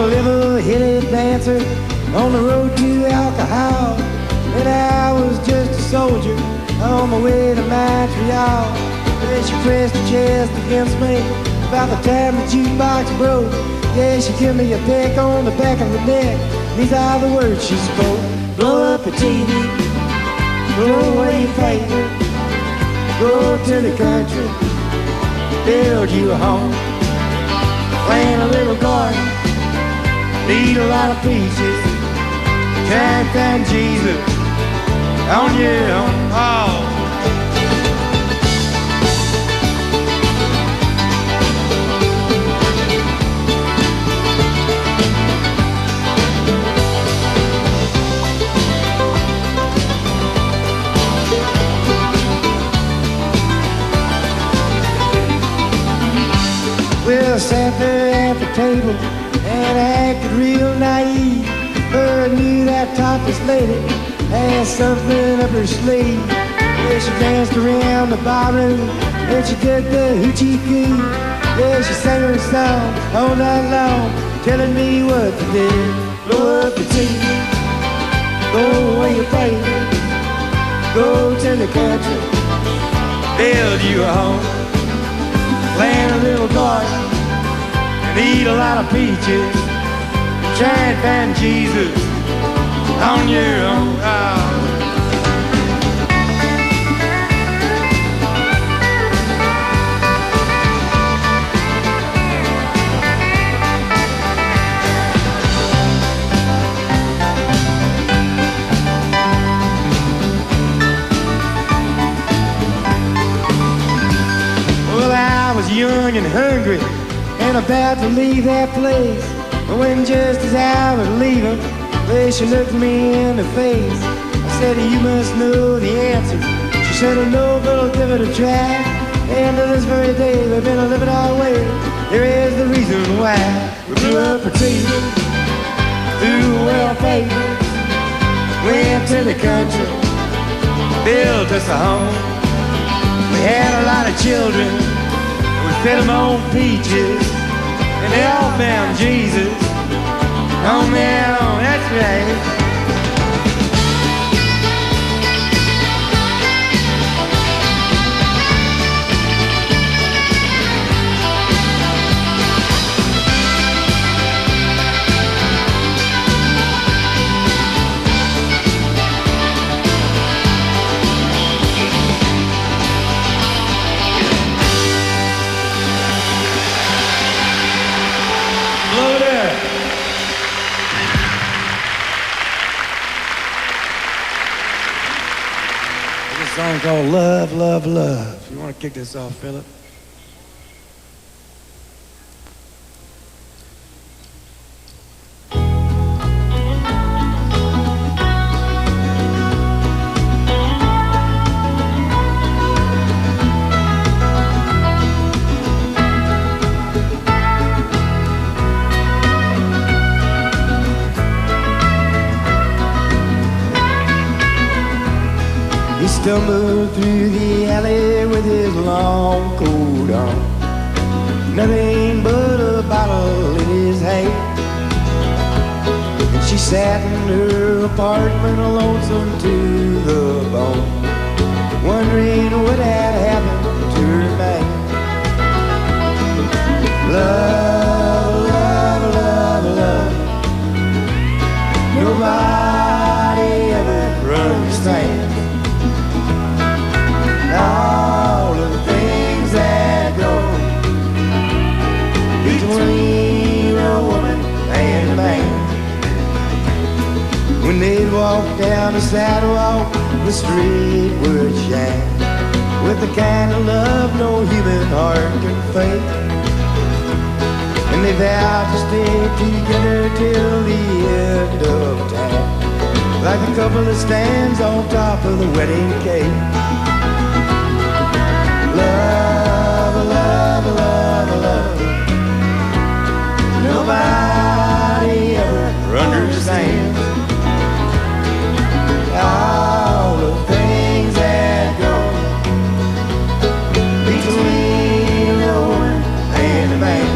a level-headed dancer on the road to alcohol. And I was just a soldier on my way to Montreal. Then she pressed her chest against me about the time the jukebox broke. Yeah, she gave me a peck on the back of the neck. These are the words she spoke. Blow up the TV, throw away your paper, go to the country, build you a home, plant a little garden, eat a lot of peaches, try and find Jesus on your own. Oh. Well, I sat there at the table and I acted real naive. But I knew that topless lady had something up her sleeve. Yeah, she danced around the barroom and she did the hoochie coo. Yeah, she sang her song all night long, telling me what to do. Blow up the TV, throw away your paper, go to the country, build you a home, plant a little garden, and eat a lot of peaches, try and find Jesus on your own. Oh. Well, I was young and hungry and about to leave that place. But when just as I was leaving, well, she looked me in the face. I said, you must know the answer. She said, no, but I'll give it a try. And to this very day, we've been living our way. Here is the reason why. We blew up a tree, threw away our paper, went to the country, built us a home. We had a lot of children, and we fed them on peaches, and they all found Jesus on their own. That's right. A song called Love, Love, Love. You want to kick this off, Philip? He stumbled through the alley with his long coat on, nothing but a bottle in his hand. And she sat in her apartment lonesome to the bone, wondering what had happened to her man. Love, love, love, love, nobody ever understands all of the things that go between a woman and a man. When they'd walk down the sidewalk, the street would shine with the kind of love no human heart can fake. And they vowed to stay together till the end of time, like a couple that stands on top of the wedding cake. Love, love, love, love, nobody ever understands all the things that go between a woman and a man.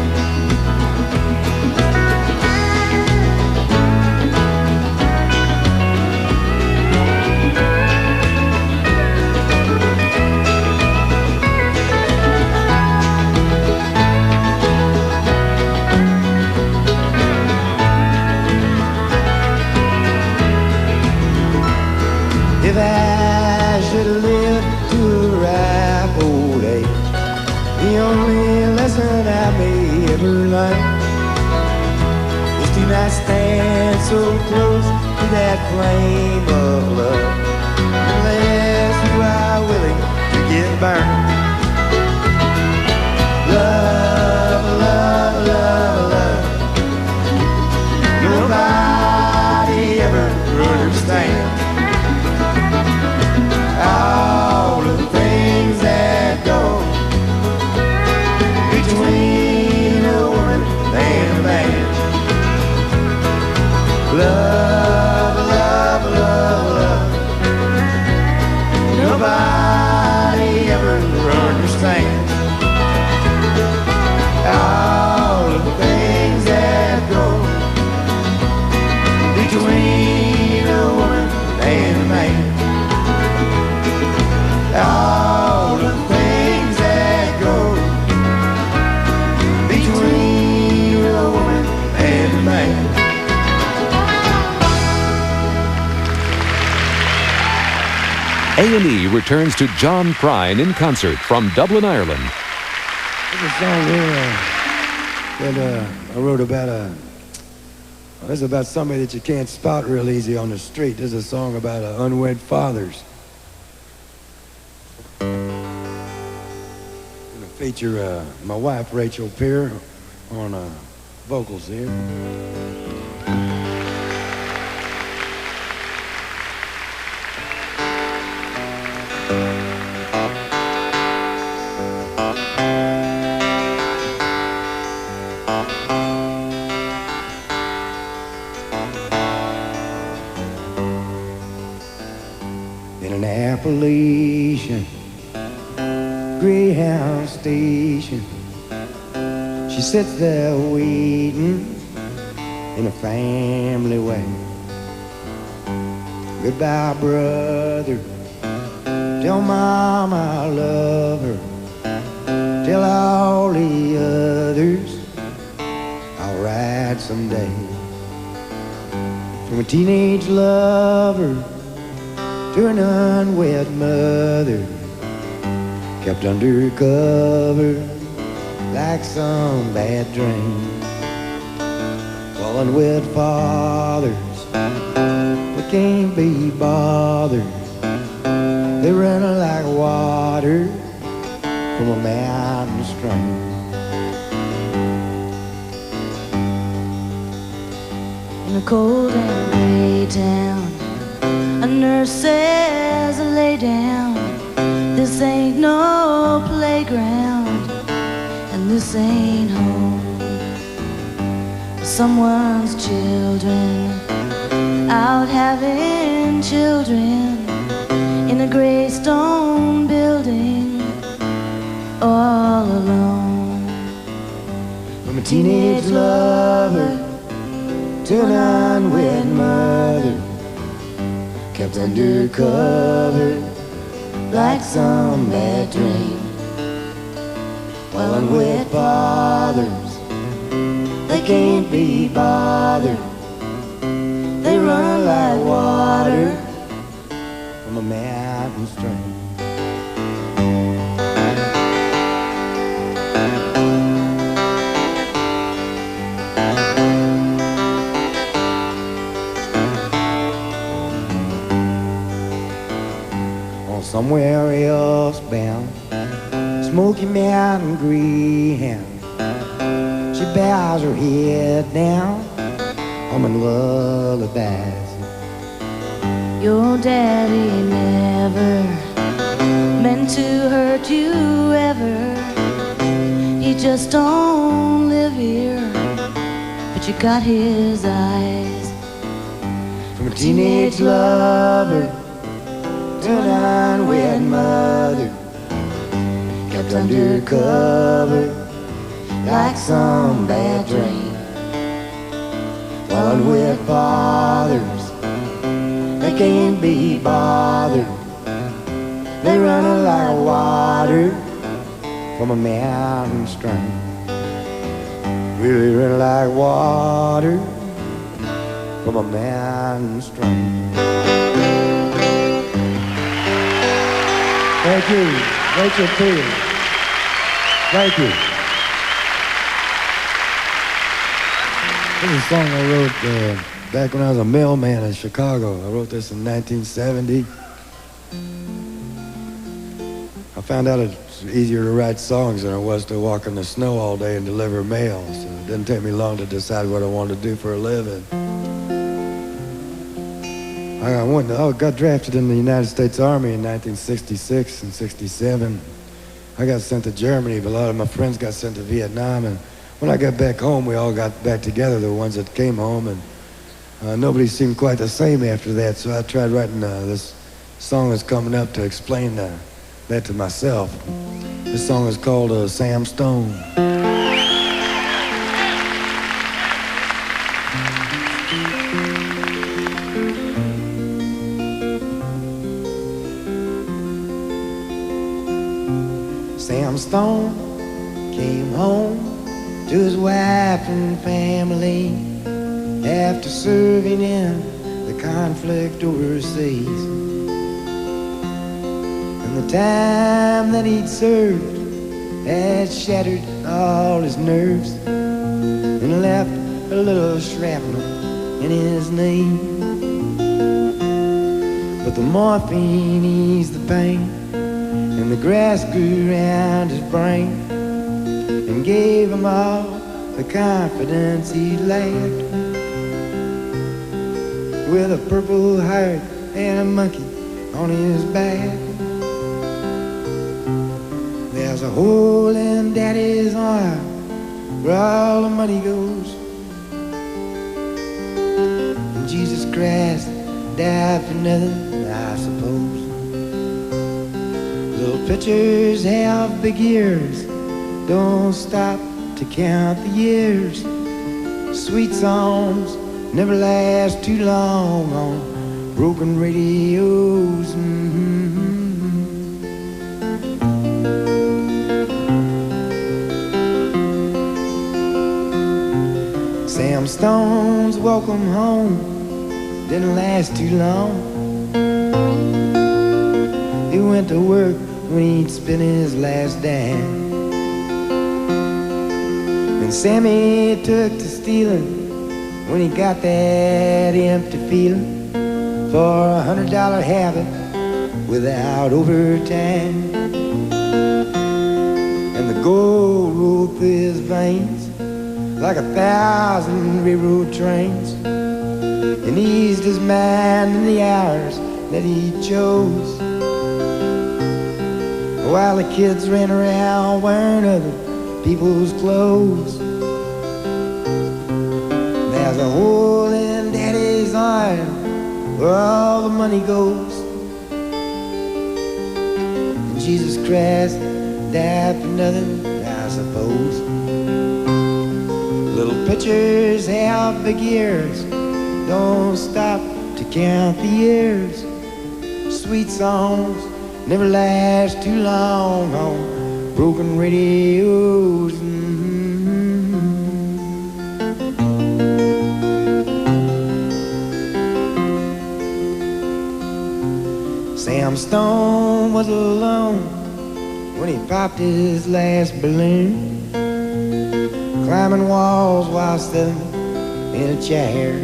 running. Those two nights stand so close to that flame of love, unless you are willing to get burned. Love, love, love, love. Nobody ever understands all the things that go between a woman and a man. Love, love, love, love. Nobody ever understands all of the things that go between a woman and a man. All the things that go between a woman and a man. A&E returns to John Prine in concert from Dublin, Ireland. There's a song here that I wrote about this is about somebody that you can't spot real easy on the street. There's a song about unwed fathers. I'm gonna feature my wife Rachel Peer on vocals here. In an Appalachian Greyhound station, she sits there waiting in a family way. Goodbye, brother. Tell Mama I love her. Tell all the others I'll ride someday. From a teenage lover to an unwed mother, kept under cover like some bad dream. While unwed fathers, they can't be bothered. They run like water from a mountain stream. In a cold and gray town, a nurse says, lay down. This ain't no playground, and this ain't home. Someone's children out having children in a gray stone building, all alone. From a teenage lover to an unwed mother, kept under cover like some bad dream. While unwed fathers, they can't be bothered. They run like water from a mountain stream. Somewhere else bound, Smoky Mountain Greyhound, she bows her head down, humming lullabies. Your daddy never meant to hurt you ever. He just don't live here, but you got his eyes. From a teenage lover to an unwed mother, kept under cover like some bad dream. While unwed fathers, they can't be bothered. They run like water from a mountain stream. Really run like water from a mountain stream. Thank you, Rachel Peer. Thank you. This is a song I wrote back when I was a mailman in Chicago. I wrote this in 1970. I found out it's easier to write songs than it was to walk in the snow all day and deliver mail. So it didn't take me long to decide what I wanted to do for a living. I got drafted in the United States Army in 1966 and 67. I got sent to Germany, but a lot of my friends got sent to Vietnam. And when I got back home, we all got back together, the ones that came home, and nobody seemed quite the same after that. So I tried writing this song that's coming up to explain that to myself. This song is called Sam Stone. Sam Stone came home to his wife and family after serving in the conflict overseas. And the time that he'd served had shattered all his nerves and left a little shrapnel in his knee. But the morphine eased the pain, and the grass grew around his brain and gave him all the confidence he'd lacked. With a purple heart and a monkey on his back, there's a hole in Daddy's arm where all the money goes. And Jesus Christ died for nothing, I suppose. Little pitchers have big ears, don't stop to count the years. Sweet songs never last too long on broken radios. Sam Stone's welcome home didn't last too long. He went to work when he'd spent his last dime, and Sammy took to stealing when he got that empty feeling for $100 habit without overtime. And the gold rolled through his veins like 1,000 railroad trains, and eased his mind in the hours that he chose, while the kids ran around wearing other people's clothes. There's a hole in Daddy's arm where all the money goes. And Jesus Christ died for nothing, I suppose. Little pitchers have big ears, don't stop to count the years. Sweet songs never last too long on broken radios. Sam Stone was alone when he popped his last balloon, climbing walls while sitting in a chair.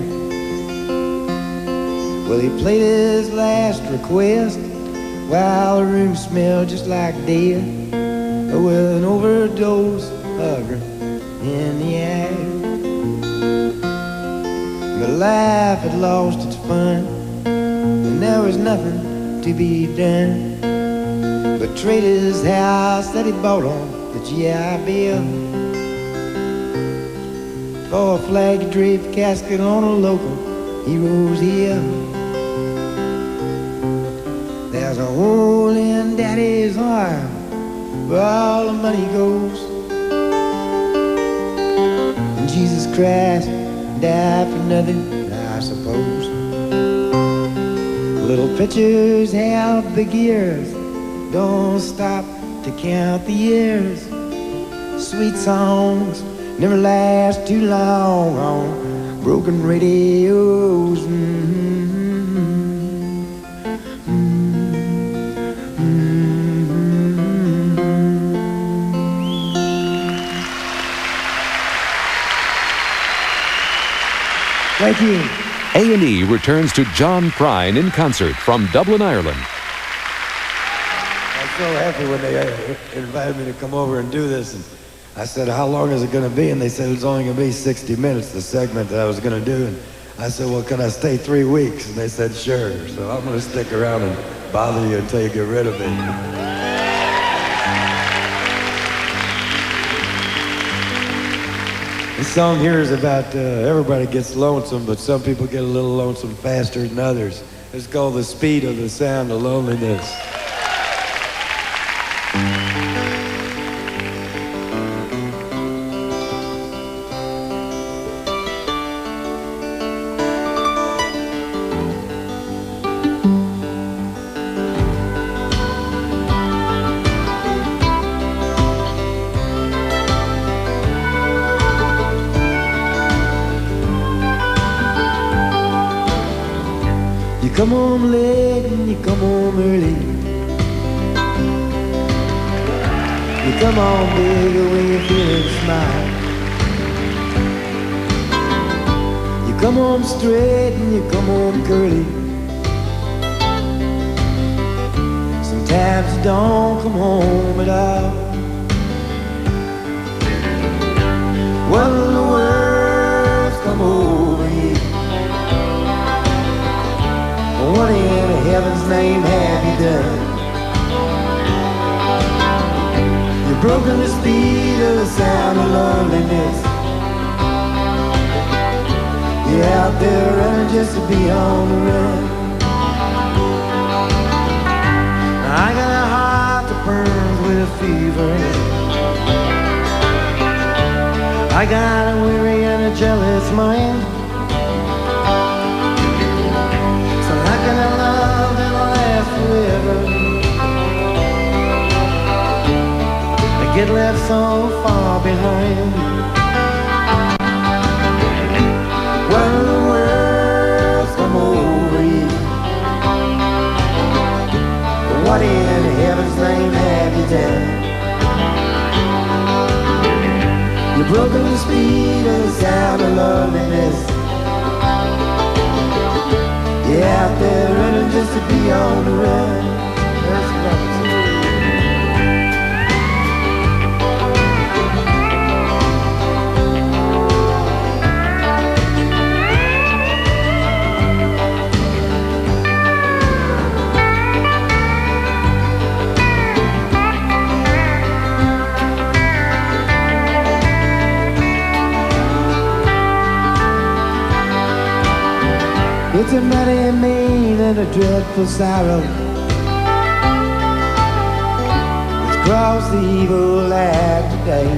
Well, he played his last request while the room smelled just like death, with an overdose of her in the air. But life had lost its fun, and there was nothing to be done but trade his house that he bought on the GI Bill for a flag draped casket on a local hero's hill. There's a hole in Daddy's arm where all the money goes. And Jesus Christ died for nothing, I suppose. Little pitchers have big ears, don't stop to count the years. Sweet songs never last too long on broken radios. Thank you. A&E returns to John Prine in concert from Dublin, Ireland. I was so happy when they invited me to come over and do this. And I said, how long is it going to be? And they said, it's only going to be 60 minutes, the segment that I was going to do. And I said, well, can I stay 3 weeks? And they said, sure. So I'm going to stick around and bother you until you get rid of it. This song here is about everybody gets lonesome, but some people get a little lonesome faster than others. It's called The Speed of the Sound of Loneliness. You come home late and you come home early. You come home bigger when you're feeling smile. You come home straight and you come home curly. Sometimes you don't come home at all. What in the world's come over you? What in heaven's name have you done? You've broken the speed of the sound of loneliness. You're out there running just to be on the run. I got a heart that burns with a fever. I got a weary and a jealous mind. How can a love that'll last forever? I get left so far behind. What in the world's come over you? What in heaven's name have you done? You've broken the speed of the sound of loneliness. You're out there running just to be on the run. Percy Robinson. It's a mighty mean and a dreadful sorrow that's crossed the evil land today.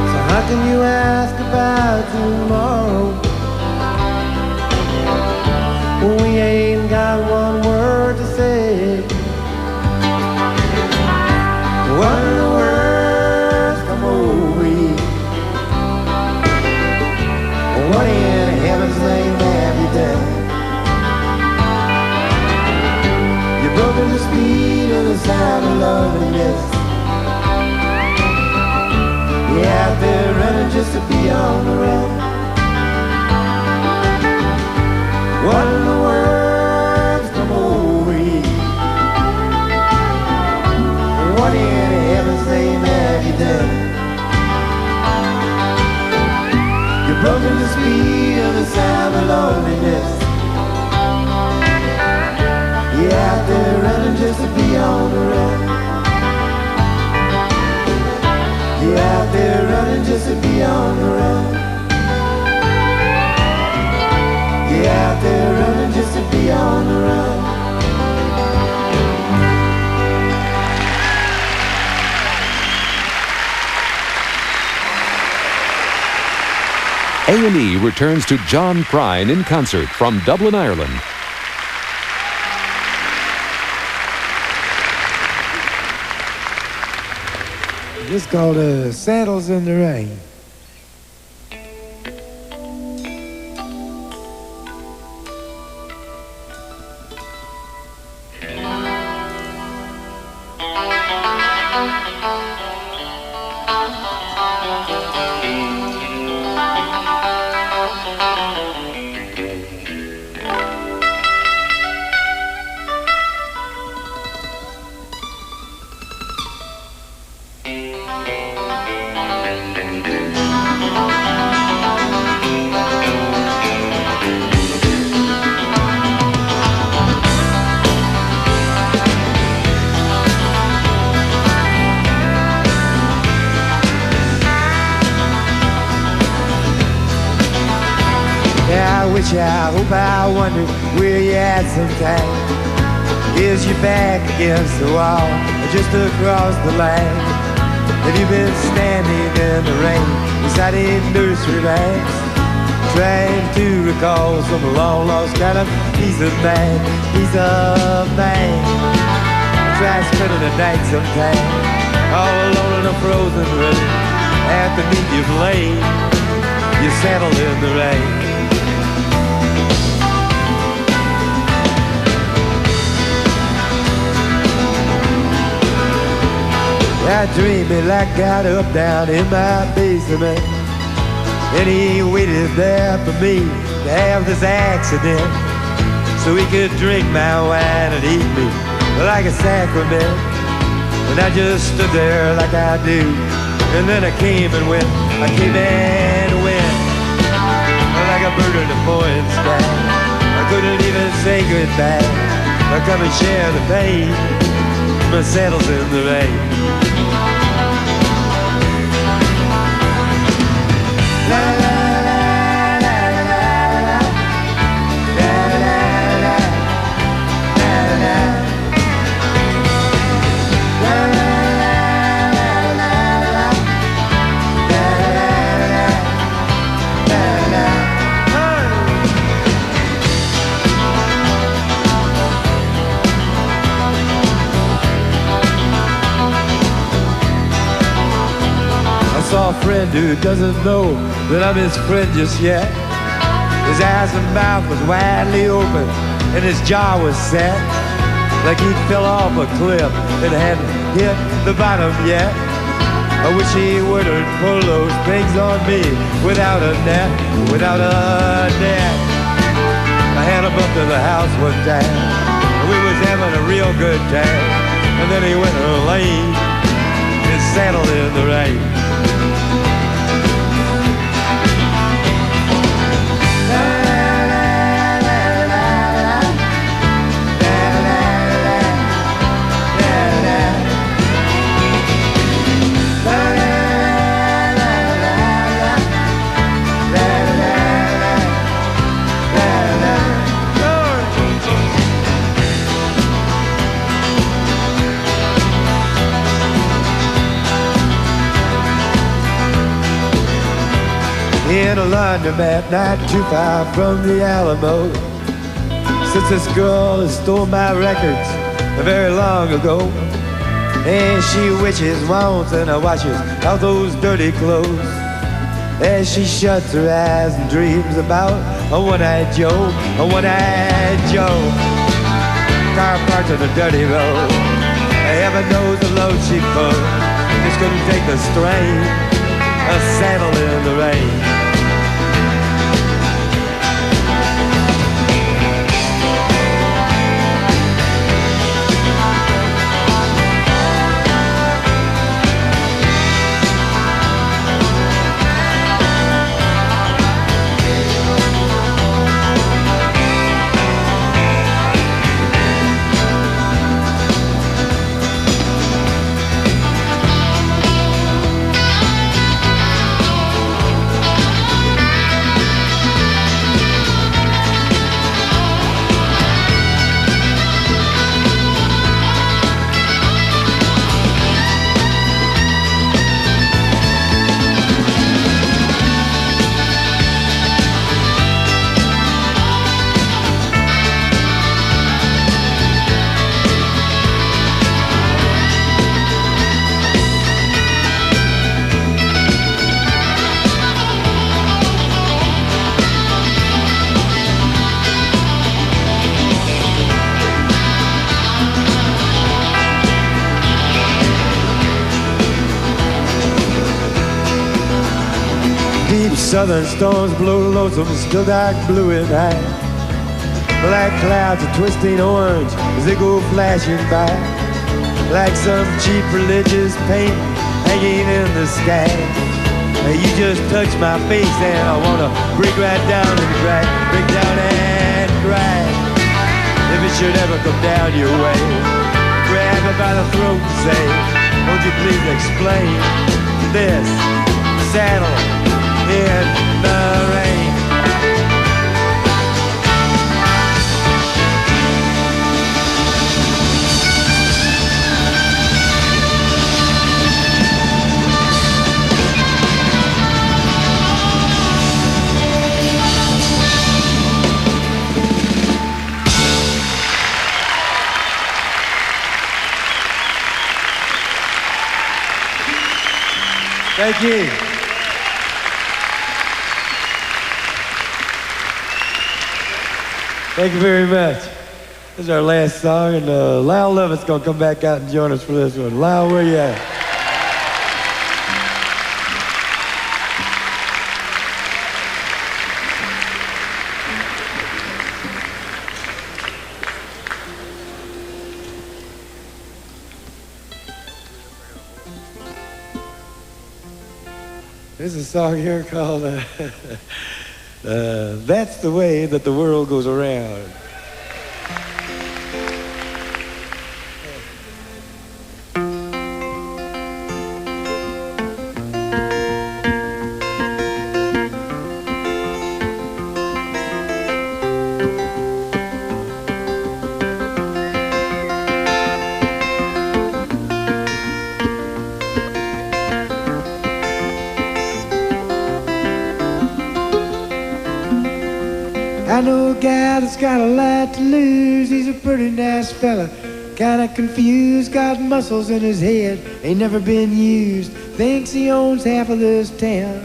So how can you ask about tomorrow when we ain't got one word to say? What in the world's come over you? What in heaven's name have you done? You've broken the speed of the sound of loneliness. You're out there running just to be on the run. What in the world's come over you? What in heaven's name have you done? You've broken the speed of the sound of loneliness. You're out there running just to be on the run. You're out there running just to be on the run. You're out there running just to be on the run. A&E returns to John Prine in concert from Dublin, Ireland. This is called Saddles in the Rain. you, I hope I wonder where you at sometime. Is your back against the wall or just across the line? Have you been standing in the rain beside a nursery bags, trying to recall some long lost kind of peace of mind? Peace of mind. Try spending the night sometime all alone in a frozen room. Afterneath you've laid, you settled in the rain. I dreamed it like got up down in my basement, and he waited there for me to have this accident, so he could drink my wine and eat me like a sacrament. And I just stood there like I do, and then I came and went, I came and went, like a bird in the morning sky. I couldn't even say goodbye, I come and share the pain, my saddle's in the rain. La la la la la la, la la la la la, la la la la la, la la la. I saw a friend who doesn't know that I'm his friend just yet. His eyes and mouth was widely open, and his jaw was set, like he'd fell off a cliff and hadn't hit the bottom yet. I wish he wouldn't pull those things on me without a net, without a net. I had him up to the house one time, and we was having a real good time, and then he went and laid his saddle in the rain. In a laundromat not too far from the Alamo, since this girl has stole my records very long ago, and she wishes, wants, and washes out those dirty clothes, as she shuts her eyes and dreams about a one-eyed Joe, a one-eyed Joe. Car parked on a dirty road, heaven knows the load she pulled, just couldn't take the strain, a saddle in the rain. Southern storms blow lonesome, still dark blue and high. Black clouds are twisting orange as they go flashing by, like some cheap religious paint hanging in the sky. You just touch my face and I wanna break right down and cry, break down and cry. If it should ever come down your way, grab me by the throat and say, won't you please explain this saddle in the rain? Thank you. Thank you very much. This is our last song, and Lyle Lovett's going to come back out and join us for this one. Lyle, where you at? There's a song here called That's the Way That the World Goes Around. I know a guy that's got a lot to lose. He's a pretty nice fella, kinda confused, got muscles in his head, ain't never been used, thinks he owns half of this town.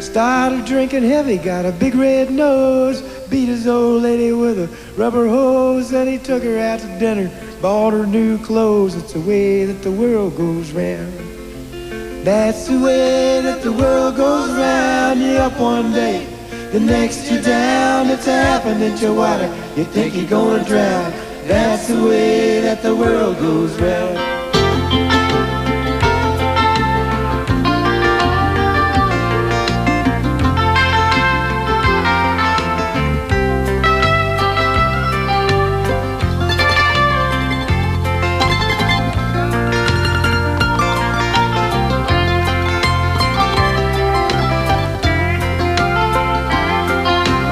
Started drinking heavy, got a big red nose, beat his old lady with a rubber hose, then he took her out to dinner, bought her new clothes. It's the way that the world goes round. That's the way that the world goes round. You're up one day, the next you're down. It's a half an inch of water, you think you're gonna drown. That's the way that the world goes round.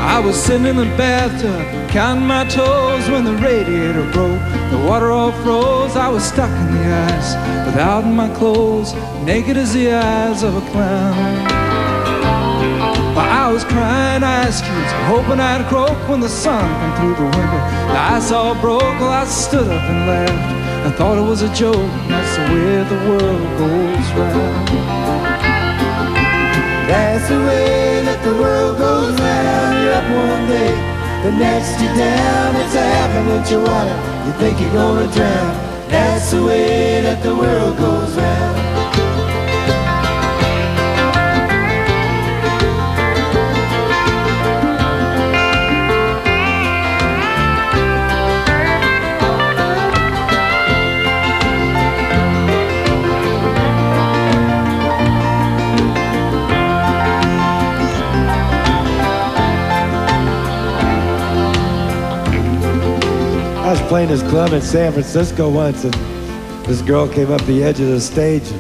I was sitting in the bathtub, counting my toes when the radiator broke. The water all froze, I was stuck in the ice, without my clothes, naked as the eyes of a clown. While I was crying ice cubes, hoping I'd croak when the sun come through the window. The ice all broke, well I stood up and laughed, I thought it was a joke. That's the way the world goes round. That's the way that the world goes round. You're up one day, the next you're down. It's a half an inch of water, you think you're gonna drown. That's the way that the world goes round. I was playing this club in San Francisco once, and this girl came up the edge of the stage.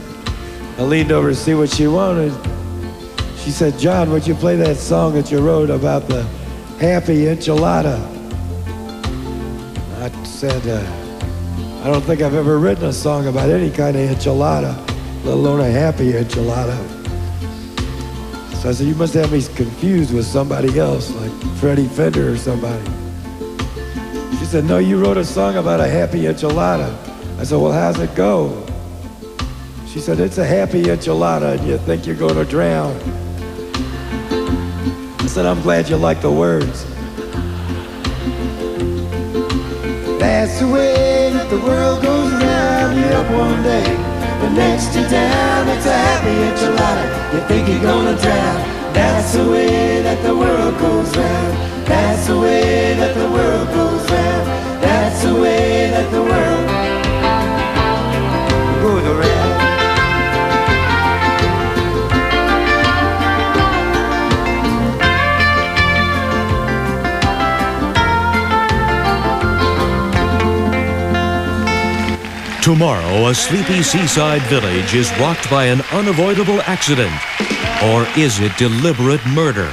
I leaned over to see what she wanted. She said, "John, would you play that song that you wrote about the happy enchilada?" I said, I don't think I've ever written a song about any kind of enchilada, let alone a happy enchilada. So I said, "You must have me confused with somebody else, like Freddie Fender or somebody." She said, "No, you wrote a song about a happy enchilada." I said, "Well, how's it go?" She said, "It's a happy enchilada and you think you're going to drown." I said, "I'm glad you like the words." That's the way that the world goes around. You're up one day, the next you're down. It's a happy enchilada, you think you're going to drown. That's the way that the world goes round. That's the way that the world goes round. That's the way that the world goes around. Tomorrow, a sleepy seaside village is rocked by an unavoidable accident. Or is it deliberate murder?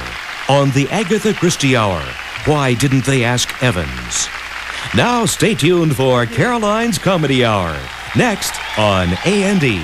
On the Agatha Christie Hour, why didn't they ask Evans? Now stay tuned for Caroline's Comedy Hour, next on A&E.